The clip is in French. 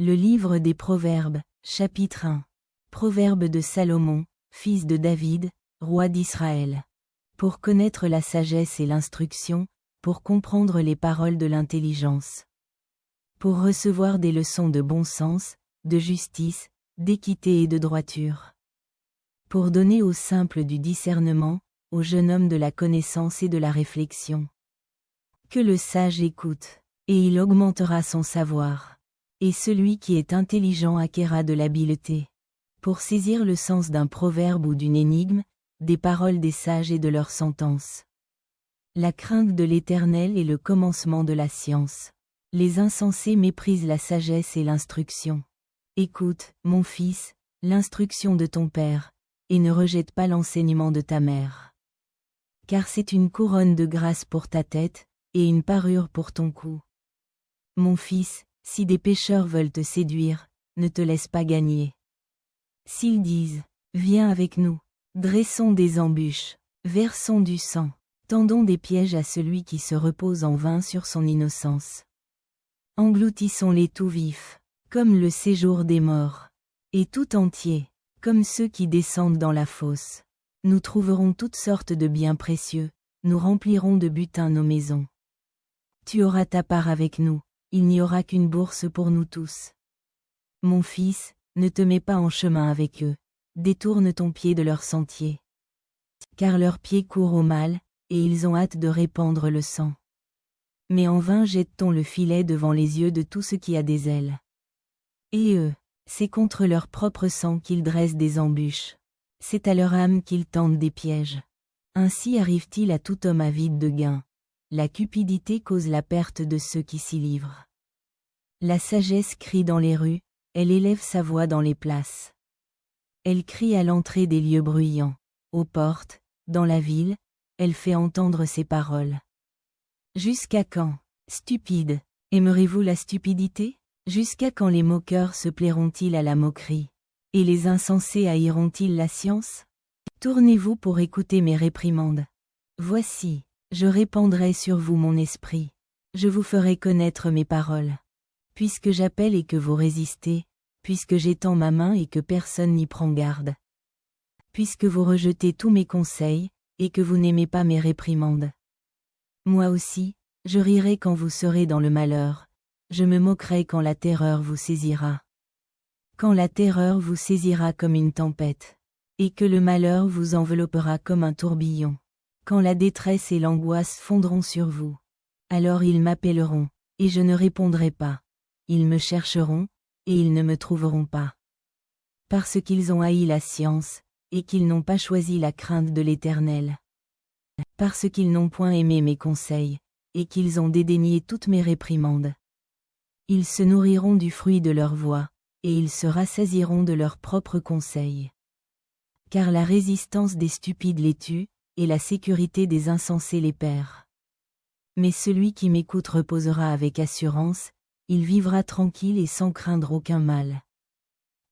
Le livre des Proverbes, chapitre 1. Proverbes de Salomon, fils de David, roi d'Israël. Pour connaître la sagesse et l'instruction, pour comprendre les paroles de l'intelligence. Pour recevoir des leçons de bon sens, de justice, d'équité et de droiture. Pour donner aux simples du discernement, au jeune homme de la connaissance et de la réflexion. Que le sage écoute, et il augmentera son savoir. Et celui qui est intelligent acquerra de l'habileté. Pour saisir le sens d'un proverbe ou d'une énigme, des paroles des sages et de leurs sentences. La crainte de l'Éternel est le commencement de la science. Les insensés méprisent la sagesse et l'instruction. Écoute, mon fils, l'instruction de ton père, et ne rejette pas l'enseignement de ta mère. Car c'est une couronne de grâce pour ta tête, et une parure pour ton cou. Mon fils, si des pécheurs veulent te séduire, ne te laisse pas gagner. S'ils disent, viens avec nous, dressons des embûches, versons du sang, tendons des pièges à celui qui se repose en vain sur son innocence. Engloutissons-les tout vifs, comme le séjour des morts, et tout entier, comme ceux qui descendent dans la fosse. Nous trouverons toutes sortes de biens précieux, nous remplirons de butin nos maisons. Tu auras ta part avec nous, il n'y aura qu'une bourse pour nous tous. Mon fils, ne te mets pas en chemin avec eux, détourne ton pied de leur sentier. Car leurs pieds courent au mal, et ils ont hâte de répandre le sang. Mais en vain jette-t-on le filet devant les yeux de tout ce qui a des ailes. Et eux, c'est contre leur propre sang qu'ils dressent des embûches. C'est à leur âme qu'ils tendent des pièges. Ainsi arrive-t-il à tout homme avide de gain. La cupidité cause la perte de ceux qui s'y livrent. La sagesse crie dans les rues, elle élève sa voix dans les places. Elle crie à l'entrée des lieux bruyants, aux portes, dans la ville, elle fait entendre ses paroles. Jusqu'à quand, stupides, aimerez-vous la stupidité? Jusqu'à quand les moqueurs se plairont-ils à la moquerie? Et les insensés haïront-ils la science? Tournez-vous pour écouter mes réprimandes. Voici, je répandrai sur vous mon esprit. Je vous ferai connaître mes paroles. Puisque j'appelle et que vous résistez, puisque j'étends ma main et que personne n'y prend garde. Puisque vous rejetez tous mes conseils, et que vous n'aimez pas mes réprimandes. Moi aussi, je rirai quand vous serez dans le malheur, je me moquerai quand la terreur vous saisira. Quand la terreur vous saisira comme une tempête, et que le malheur vous enveloppera comme un tourbillon. Quand la détresse et l'angoisse fondront sur vous. Alors ils m'appelleront, et je ne répondrai pas. Ils me chercheront, et ils ne me trouveront pas. Parce qu'ils ont haï la science, et qu'ils n'ont pas choisi la crainte de l'Éternel. Parce qu'ils n'ont point aimé mes conseils, et qu'ils ont dédaigné toutes mes réprimandes. Ils se nourriront du fruit de leur voix, et ils se rassasieront de leurs propres conseils. Car la résistance des stupides les tue, et la sécurité des insensés les perd. Mais celui qui m'écoute reposera avec assurance, il vivra tranquille et sans craindre aucun mal.